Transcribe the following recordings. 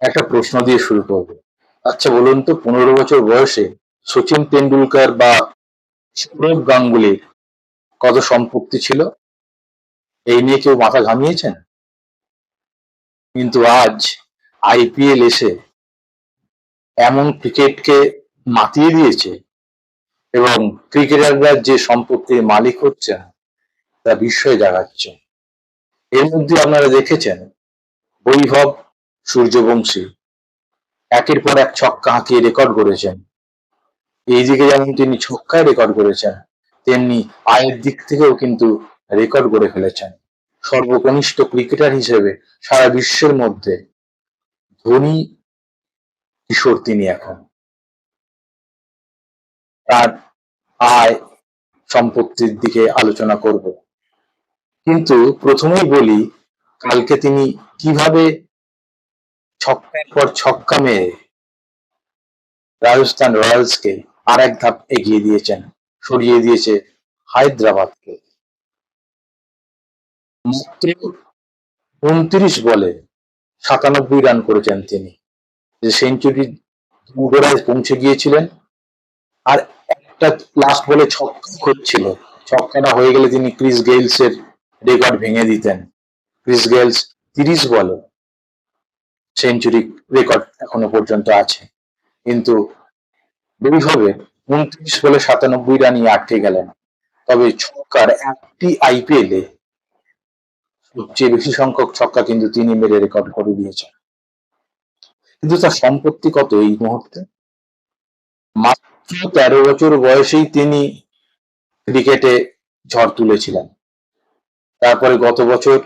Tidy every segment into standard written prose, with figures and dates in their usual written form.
একটা প্রশ্ন দিয়ে শুরু করব। আচ্ছা বলুন তো, 15 বছর বয়সে সচিন তেন্ডুলকর বা সৌরভ গাঙ্গুলির কত সম্পত্তি ছিল? এই নিয়ে কেউ মাথা ঘামিয়েছেন? কিন্তু আজ আইপিএল এসে এমন ক্রিকেটকে মাতিয়ে দিয়েছে, এবং ক্রিকেটাররা যে সম্পত্তির মালিক হচ্ছে তা বিস্ময় জাগাচ্ছে। এর মধ্যে আপনারা দেখেছেন বৈভব সূর্যবংশী একের পর এক ছক্কা হাঁকিয়ে রেকর্ড করেছেন। এইদিকে যেমন তিনি ছক্কায় রেকর্ড করেছেন, তেমনি আয়ের দিক থেকেও কিন্তু রেকর্ড করে ফেলেছেন। সর্বকনিষ্ঠ ক্রিকেটার হিসেবে সারা বিশ্বের মধ্যে ধনী কিশোর তিনি এখন। তার আয় সম্পত্তির দিকে আলোচনা করব, কিন্তু প্রথমেই বলি কালকে তিনি কিভাবে ছক্কার পর ছক্কা মেরে রাজস্থান রয়্যালসকে আর এক ধাপ এগিয়ে দিয়েছেন, সরিয়ে দিয়েছে হায়দ্রাবাদকে। মাত্র 29 বলে 97 রান করেছেন তিনি, যে সেঞ্চুরি গোড়ায় পৌঁছে গিয়েছিলেন। আর একটা লাস্ট বলে ছক্কা হচ্ছিল, ছক্কাটা হয়ে গেলে তিনি ক্রিস গেইলস এর রেকর্ড ভেঙে দিতেন। ক্রিস গেইলস 30 বলে সেঞ্চুরি রেকর্ড এখনো পর্যন্ত আছে, কিন্তু বৈভবের 29 বলে 97 রানই আটকে গেলেন। তবে ছক্কার একটি আইপিএলে সবচেয়ে বেশি সংখ্যক ছক্কা কিন্তু তিনি মেরে রেকর্ড করে দিয়েছেন। কিন্তু তার সম্পত্তি কত এই মুহূর্তে? মাত্র 13 বছর বয়সেই তিনি ক্রিকেটে ঝড় তুলেছিলেন। তারপরে গত বছর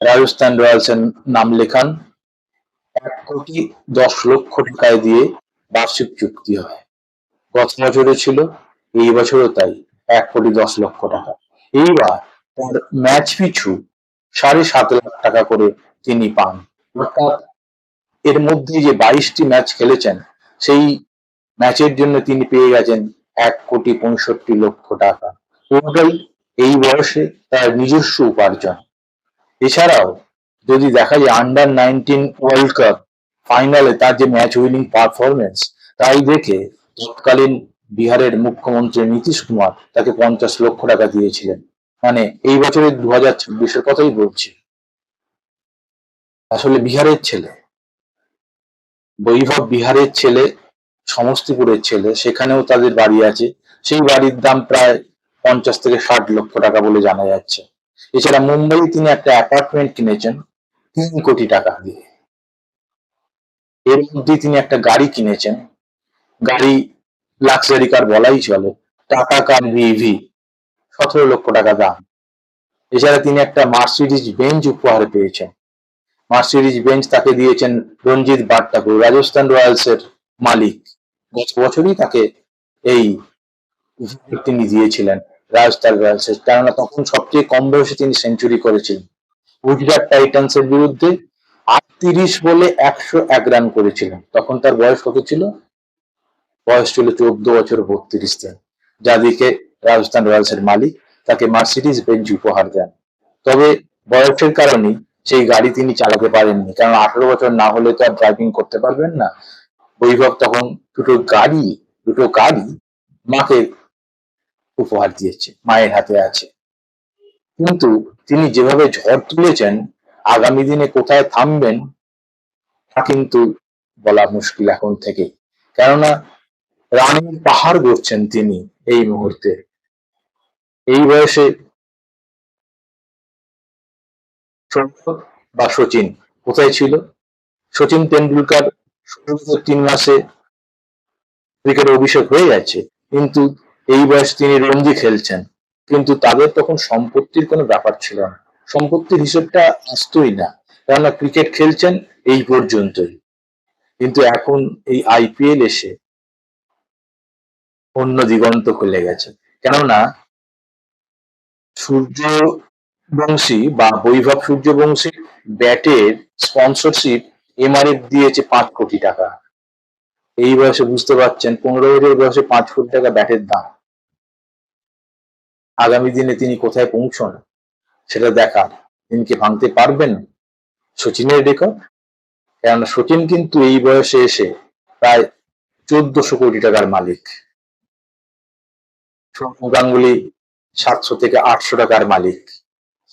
রাজস্থান রয়্যালসের নাম লেখান, 1,10,00,000 টাকায় দিয়ে বার্ষিক চুক্তি হয়। গত বছরে ছিল, এই বছরও তাই, 1,10,00,000 টাকা। এইবার তার ম্যাচ পিছু 7.5 লাখ টাকা করে তিনি পান। অর্থাৎ এর মধ্যে যে 22টি ম্যাচ খেলেছেন, সেই ম্যাচের জন্য তিনি পেয়ে গেছেন 1,65,00,000 টাকা। পুরোটাই এই বয়সে তার নিজস্ব উপার্জন। এছাড়াও যদি দেখা যায় আন্ডার 19 ওয়ার্ল্ড কাপ ফাইনালে তার যে ম্যাচ উইনিং পারফরমেন্স, তাই দেখে তৎকালীন বিহারের মুখ্যমন্ত্রী নীতিশ কুমার তাকে 50 লক্ষ টাকা দিয়েছিলেন। মানে এই বছরের 2026-এর কথাই বলছি। আসলে বিহারের ছেলে বৈভব, বিহারের ছেলে, সমস্তিপুরের ছেলে, সেখানেও তাদের বাড়ি আছে। সেই বাড়ির দাম প্রায় 50 থেকে 60 লক্ষ টাকা বলে জানা যাচ্ছে। এছাড়া মুম্বাইয়ে তিনি একটা অ্যাপার্টমেন্ট কিনেছেন 3 কোটি টাকা দিয়ে। এর মধ্যে তিনি একটা গাড়ি কিনেছেন, গাড়ি লাক্সারি কার বলাই চলে, টাটা কার ভিভি, 17 লক্ষ টাকা দাম। এছাড়া তিনি একটা মার্সিডিজ বেঞ্চ উপহার পেয়েছেন। মার্সিডিজ বেঞ্চ তাকে দিয়েছেন রঞ্জিত বাট ঠাকুর, রাজস্থান রয়্যালস এর মালিক। গত বছরই তাকে এই উপহার তিনি দিয়েছিলেন রাজস্থান রয়্যালস এর, কেননা তখন সবচেয়ে কম বয়সে তিনি সেঞ্চুরি করেছিলেন। গুজরাট টাইটান্স এর বিরুদ্ধে 38 বলে 101 রান করেছিলেন। তখন তার বয়স কত ছিল? বয়স ছিল 14 বছর 32 দিন। যাদিকে রাজস্থান রয়্যালস এর মালিক তাকে মার্সিডিজ বেঞ্চ উপহার দেন। তবে বয়সের কারণে সেই গাড়ি তিনি চালাতে পারেননি, কারণ 18 বছর না হলে তো আর ড্রাইভিং করতে পারবেন না। বৈভব তখন দুটো গাড়ি মাকে উপহার দিয়েছে, মায়ের হাতে আছে। কিন্তু তিনি যেভাবে ঝড় তুলেছেন, আগামী দিনে কোথায় থামবেন তা কিন্তু বলা মুশকিল এখন থেকে। কেননা রানের পাহাড় গড়ছেন তিনি এই মুহূর্তে। এই বয়সে সৌরভ বা সচিন কোথায় ছিল? সচিন তেন্ডুলকর 3 মাসে ক্রিকেটে অভিষেক হয়ে গেছে, কিন্তু এই বয়সে তিনি রঞ্জি খেলছেন। কিন্তু তাদের তখন সম্পত্তির কোনো ব্যাপার ছিল না, সম্পত্তির হিসেবটা আসতোই না, কেননা ক্রিকেট খেলছেন এই পর্যন্তই। কিন্তু এখন এই আইপিএল এসে অন্য দিগন্ত খুলে গেছে। কেননা সূর্যবংশী বা বৈভব সূর্যবংশীর ব্যাটের স্পন্সরশিপ এমআরএফ দিয়েছে 5 কোটি টাকা। এই বয়সে বুঝতে পারছেন, 15 বছর বয়সে 5 কোটি টাকা ব্যাটের দাম। আগামী দিনে তিনি কোথায় পৌঁছন সেটা দেখার। তিনি কি ভাঙতে পারবেন সচিনের রেকর্ড? কেননা সচিন কিন্তু এই বয়সে এসে প্রায় 1400 কোটি টাকার মালিক। সৌরভ গাঙ্গুলি 700 থেকে 800 টাকার মালিক,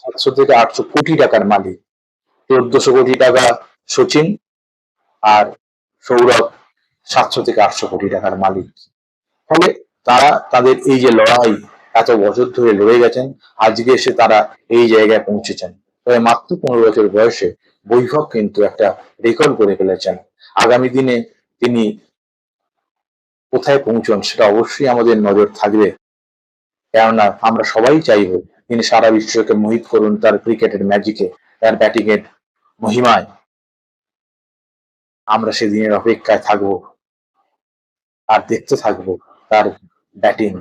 700 থেকে 800 কোটি টাকার মালিক। 1400 কোটি টাকা সচিন, আর সৌরভ 700 থেকে 800 কোটি টাকার মালিক। ফলে তারা তাদের এই যে লড়াই, এত বছর ধরে লড়ে গেছেন, আজকে এসে তারা এই জায়গায় পৌঁছেছেন। তবে মাত্র 15 বছর বয়সে বৈভব কিন্তু একটা রেকর্ড করে ফেলেছেন। আগামী দিনে তিনি কোথায় পৌঁছন সেটা অবশ্যই আমাদের নজর থাকবে, কেননা আমরা সবাই চাইব তিনি সারা বিশ্বকে মোহিত করুন তার ক্রিকেটের ম্যাজিকে, তার ব্যাটিং এর মহিমায়। আমরা সেদিনের অপেক্ষায় থাকবো আর দেখতে থাকবো তার ব্যাটিং।